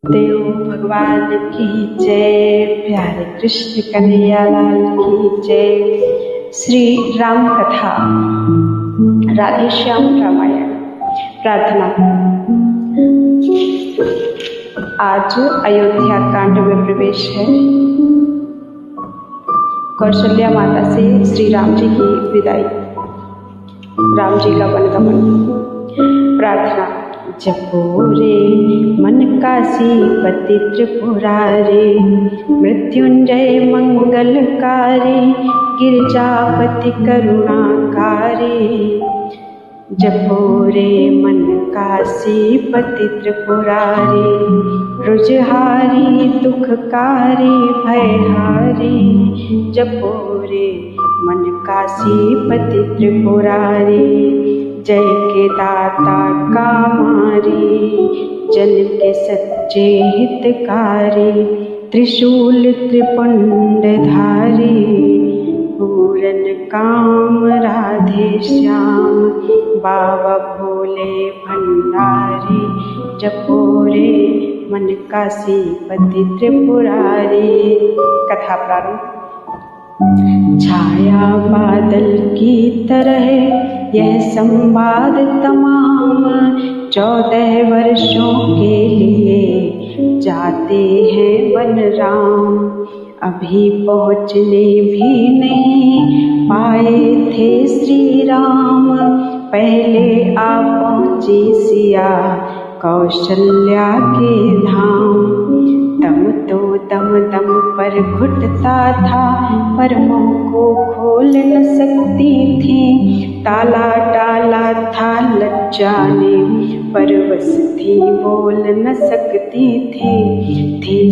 देव भगवान की जय। प्यारे कृष्ण कन्हैया लाल की जय। श्री राम कथा राधे श्याम रामायण। प्रार्थना। आज अयोध्या कांड में प्रवेश है। कौशल्या माता से श्री राम जी की विदाई, राम जी का वनगमन। प्रार्थना। जपो रे मन काशीपति त्रिपुरारे, मृत्युंजय मंगलकारी, गिरिजापति करुणाकारी। जपो रे मन काशीपति त्रिपुरारी, रुजहारी दुखकारी भयहारी। जपो रे मन काशीपति त्रिपुरारी, जय के दाता कामारी, जन के सच्चे हितकारी। त्रिशूल त्रिपुंडधारी, पूरन काम राधे श्याम, बाबा भोले भंडारी। जपो रे मन काशीपति त्रिपुरारी। कथा प्रारंभ। छाया बादल की तरह यह संवाद तमाम, 14 वर्षों के लिए जाते हैं बलराम। अभी पहुँचने भी नहीं पाए थे श्री राम, पहले आ पहुँची सिया कौशल्या के धाम। दम तो दम पर घुटता था, पर मुंह को खोल न सकती थी। ताला डाला था लज्जा ने, पर बस थी बोल न सकती थी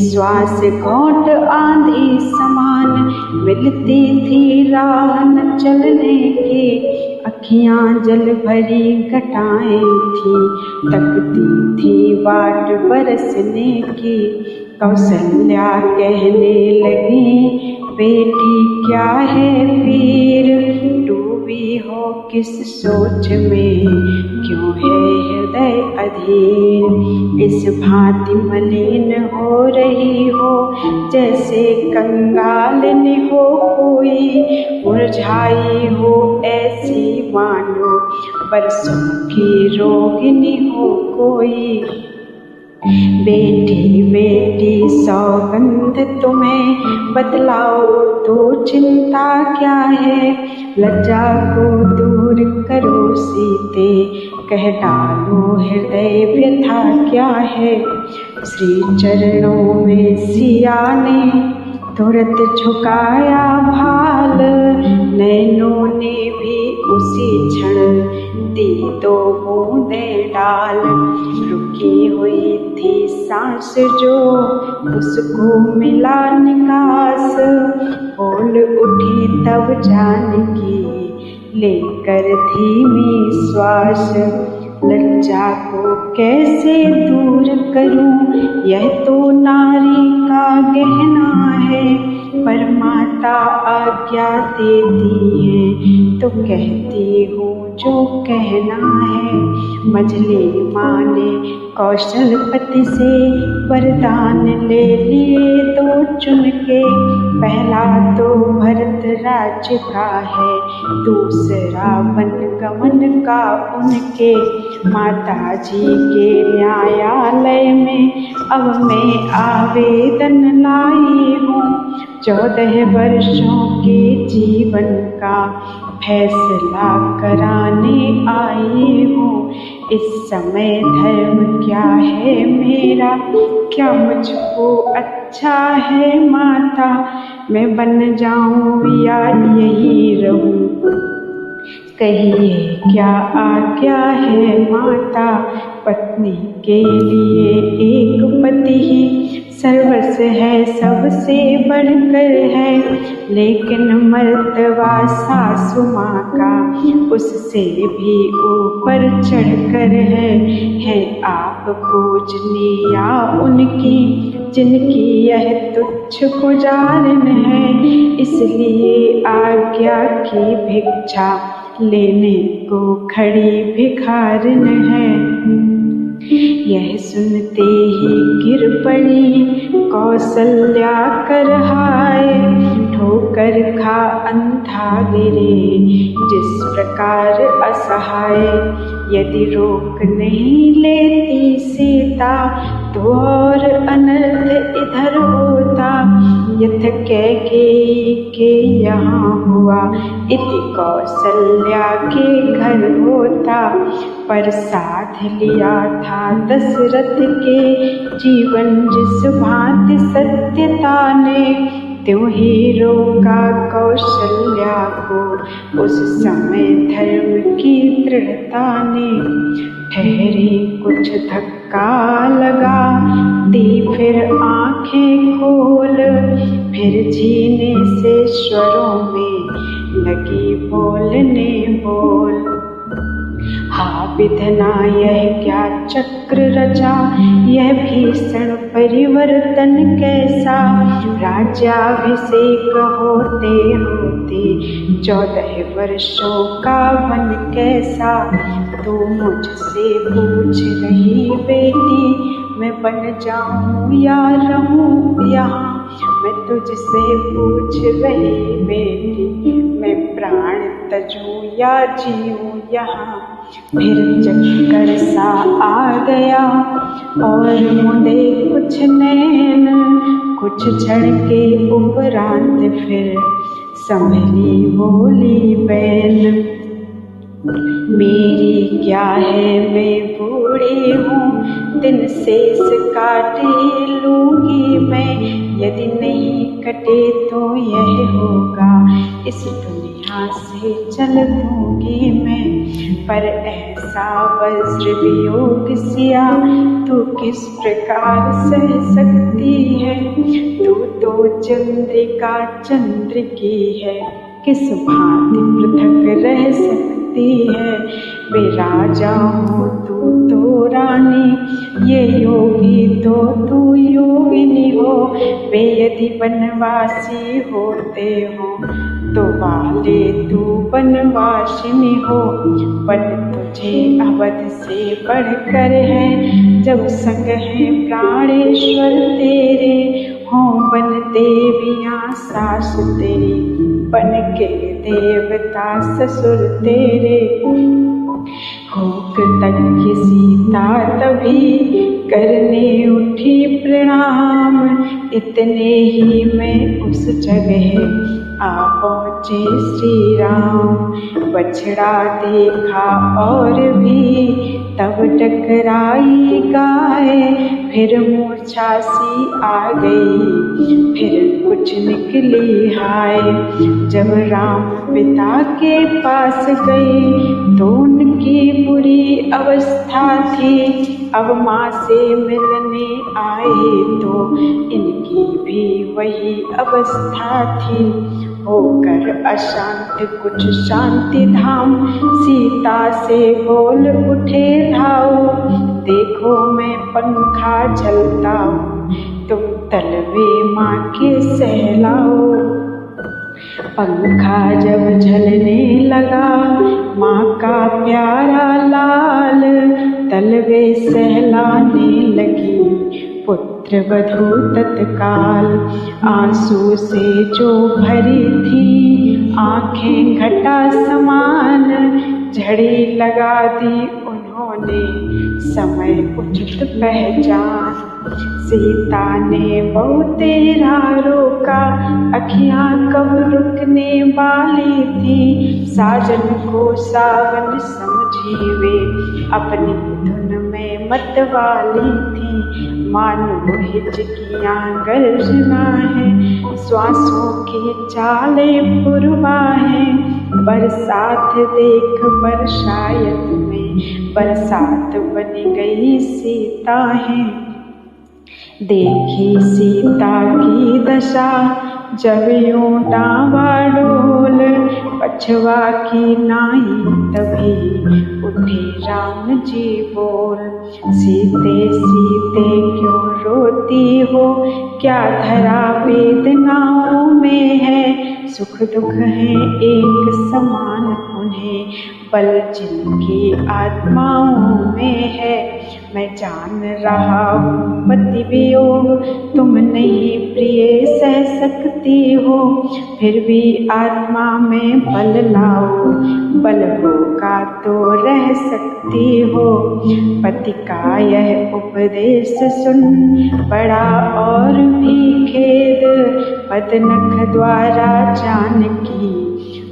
श्वास घोंट आंधी समान, मिलती थी राह न चलने की। अखियां जल भरी घटाएं थी, तकती थी बाट बरसने की। कौशल्या कहने लगी, बेटी क्या है पीर, डूबी हो किस सोच में, क्यों है हृदय अधीर। इस भांति मलिन हो रही हो, जैसे कंगालिनी हो कोई, मुरझाई हो ऐसी मानो बरसों की रोगिणी हो कोई। बेटी बेटी सौगंध तुम्हें, बतलाओ तो चिंता क्या है। लज्जा को दूर करो सीते, कह डालो हृदय व्यथा क्या है। श्री चरणों में सिया ने तुरंत झुकाया भाल, नैनों ने भी उसी क्षण दी 2 बूंदें डाल। रुकी हुई थी सांस जो, उसको मिला निकास, बोल उठी तब जानकी, लेकर धीमी श्वास। लज्जा को कैसे दूर करूं, यह तो नारी का गहना है। पर माता आज्ञा देती है, तो कहती हूँ जो कहना है। मझली माँ ने कौशलपति से वरदान ले लिए 2 चुन के। पहला तो भरत राज्य का है, दूसरा वनगमन का उनके। माता जी के न्यायालय में अब मैं आवेदन लाई हूँ, 14 वर्षों के जीवन का फैसला कराने आई हूँ। इस समय धर्म क्या है मेरा, क्या मुझको अच्छा है माता, मैं बन जाऊं या यही रहूं। कहिए क्या आज्ञा है माता, पत्नी के लिए एक पति ही सर्वस्व है, सबसे बढ़कर है। लेकिन मर्तबा सासु माँ का उससे भी ऊपर चढ़कर है आप पूजनिया उनकी, जिनकी यह तुच्छ गुजारन है। इसलिए आज्ञा की भिक्षा लेने को खड़ी भिखारन है। यह सुनते ही गिर पड़ी कौसल्या कर हाय, ठोकर खा अंधा गिरे जिस प्रकार असहाय। यदि रोक नहीं लेती सीता तो और अनर्थ इधर होता, यथ कैकेयी के यहाँ हुआ इति कौसल्या के घर होता। पर साध लिया था दशरथ के जीवन जिस भांति सत्यता ने, त्यों ही रोका कौशल्या को उस समय धर्म की दृढ़ता ने। ठहरी कुछ धक्का लगा दी फिर आंखें खोल, फिर झीने से स्वरों में लगी बोलने बोल। हा विधना यह क्या चक्र रचा, यह भीषण परिवर्तन कैसा। राज्याभिषेक होते होते 14 वर्षों का वन कैसा। तू मुझसे पूछ रही बेटी मैं बन जाऊं या रहूं यहाँ। मैं तुझसे पूछ रही बेटी मैं प्राण तजूं या जीऊं यहाँ। फिर चक्कर सा आ गया और मुंदे कुछ नैन, कुछ क्षण के उपरांत फिर संभली बोली बैन। मेरी क्या है मैं बूढ़ी हूँ दिन शेष काट ही लूँगी मैं। यदि नहीं कटे तो यह होगा इस दुनिया से चल दूँगी मैं। पर ऐसा वज्र वियोग सिया तू किस प्रकार सह सकती है। तू तो चंद्रिका चंद्र की है किस भांति पृथक रह सकती है। वे राजा हो तू तो रानी, ये योगी तो तू योगिनी हो। वे यदि वनवासी होते हो तो वाले तू वनवासिनी हो। वन तुझे अवध से बढ़कर है जब संग है प्राणेश्वर तेरे। हों वन देवियाँ सास तेरी बन के देवता ससुर तेरे। होक तज्ञ सीता तभी करने उठी प्रणाम। इतने ही में उस जगह आ पहुँचे श्री राम। बछड़ा देखा और भी तब टकराई गाय। फिर मूर्छा सी आ गई फिर कुछ निकली हाय। जब राम पिता के पास गए तो उनकी बुरी अवस्था थी। अब माँ से मिलने आए तो इनकी भी वही अवस्था थी। होकर अशांत कुछ शांति धाम सीता से बोल उठे धाओ। देखो मैं पंखा झलता हूँ तुम तलवे माँ के सहलाओ। पंखा जब झलने लगा माँ का प्यारा लाल। तलवे सहलाने लगी पुत्र वधू तत्काल। आंसू से जो भरी थी आंखें घटा समान। झड़ी लगा दी उन्होंने समय उचित पहचान। सीता ने बहुत तेरा रोका अखियाँ कब रुकने वाली थी। साजन को सावन समझी वे अपनी धुन में मत वाली थी। मानो हिचकियाँ गर्जना है श्वासों की चालें पुरवा है। बरसात देख बरसायत में बरसात बन गई सीता है। देखी सीता की दशा जब यूं डावाडोल। पछवा की नाई तभी उठे राम जी बोल। सीते सीते क्यों रोती हो क्या धरा वेदनाओं में है। सुख दुख है एक समान उन्हें बल जिनकी आत्माओं में है। मैं जान रहा हूँ पति वियोग तुम नहीं प्रिय सह सकती हो, फिर भी आत्मा में बल लाओ, बल होगा तो रह सकती हो। पति का यह उपदेश सुन बड़ा और भी खेद, पदनख द्वारा जानकी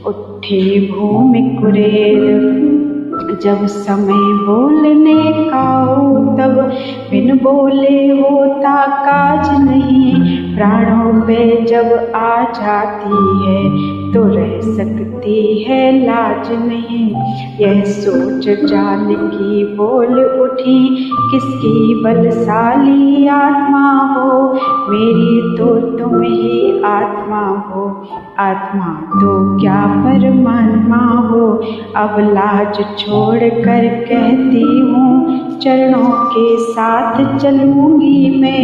उठी भूमि कुरेद। जब समय बोलने का हो तब बिन बोले होता काज नहीं, प्राणों पे जब आ जाती है तो रह सकती है लाज नहीं। यह सोच जानकी बोल उठी किसकी बलशाली आत्मा हो, मेरी तो तुम ही आत्मा हो, आत्मा तो क्या परमात्मा हो। अब लाज छोड़ कर कहती हूँ चरणों के साथ चलूंगी मैं,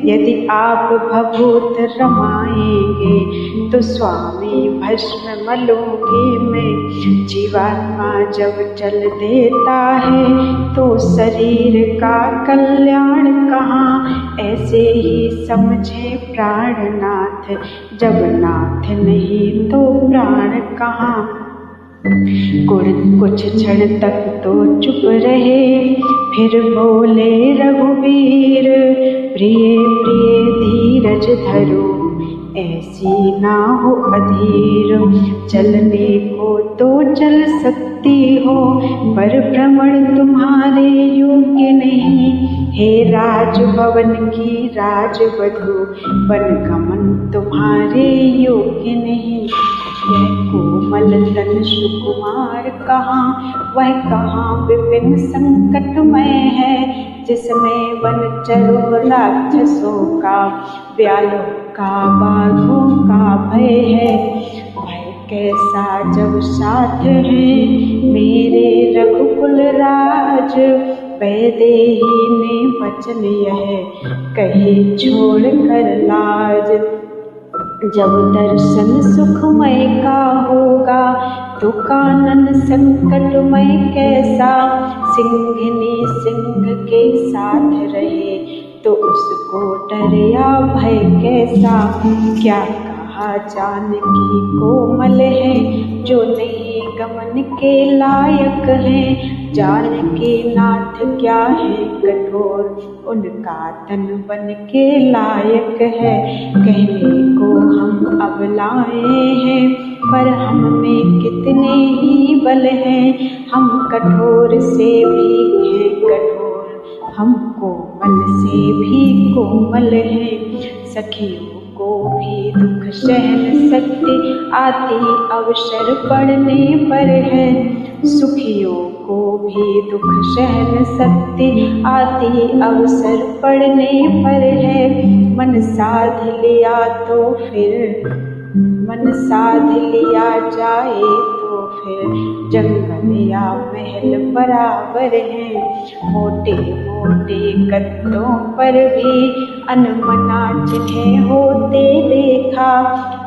यदि आप भभूत रमाएंगे तो स्वामी भस्म मलूंगी मैं। जीवात्मा जब चल देता है तो शरीर का कल्याण कहाँ, ऐसे ही समझे प्राणनाथ, जब नाथ नहीं तो प्राण कहाँ। कुछ क्षण तक तो चुप रहे, फिर बोले रघुवीर, प्रिय प्रिय धीरज धरो, ऐसी ना हो अधीर। चलने को तो चल सकती हो, पर भ्रमण तुम्हारे योग्य नहीं। हे राजभवन की राजवधू, वनगमन तुम्हारे योग्य नहीं। यह कोमल तन सुकुमार कहाँ, वह कहाँ विपिन संकटमय है, जिसमें वनचरों राक्षसों का, व्यालों का बाघों का भय है। भय कैसा जब साथ है मेरे रघुकुल राज, वैदेही ने वचन यह कहे छोड़ कर लाज। जब दर्शन सुखमय का होगा तो कानन संकटमय कैसा, सिंघनी सिंह के साथ रहे तो उसको डर या भय कैसा। क्या कहा जानकी कोमल है, जो नहीं गमन के लायक है। जानकी नाथ क्या है कठोर, उनका तन बन के लायक है। कहने को हम अब लाए हैं, पर हम में कितने ही बल हैं। हम कठोर से भी हैं कठोर, हम कोमल से भी कोमल हैं। सखियों को भी दुख सहन शक्ति आती अवसर पड़ने पर है, सुखियों को भी दुख सहन शक्ति आती अवसर पड़ने पर है। मन साध लिया तो फिर, मन साध लिया जाए तो फिर जंगल या महल बराबर है। मोटे मोटे गद्दों पर भी अनमना जिन्हें होते देखा,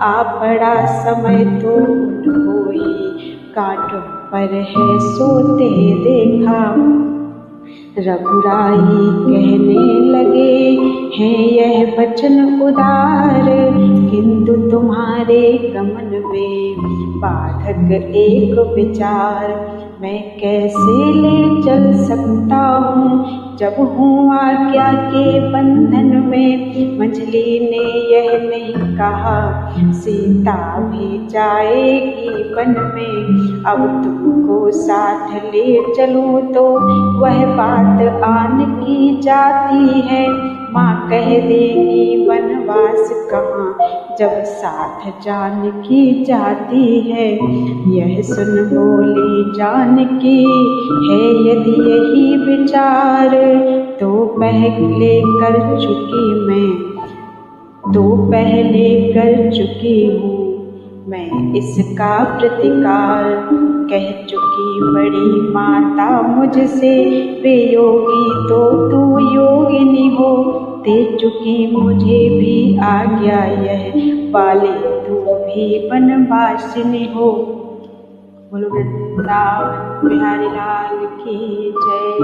आ पड़ा समय तो उनको ही कांटों पर है सोते देखा। रघुराई कहने लगे हैं यह वचन उदार, किंतु तुम्हारे गमन में बाधक एक विचार। मैं कैसे ले चल सकता हूँ जब हूँ आज्ञा के बंधन में। मंझली ने यह नहीं कहा सीता भी जाएगी वन में, अब तुमको साथ ले चलूँ तो वह बात आन की जाती है। माँ कह देगी वनवास कहाँ, जब साथ जानकी जाती है। यह सुन बोली जानकी है यदि यही विचार, तो पहले कर चुकी मैं, तो पहले कर चुकी हूँ मैं इसका प्रतिकार। कह चुकी बड़ी माता मुझसे, वे योगी तो तू योगिनी हो। दे चुकी मुझे भी आज्ञा यह, पाले तू भी वनवासिनी हो। बोलो वृंदावन बिहारी लाल की जय।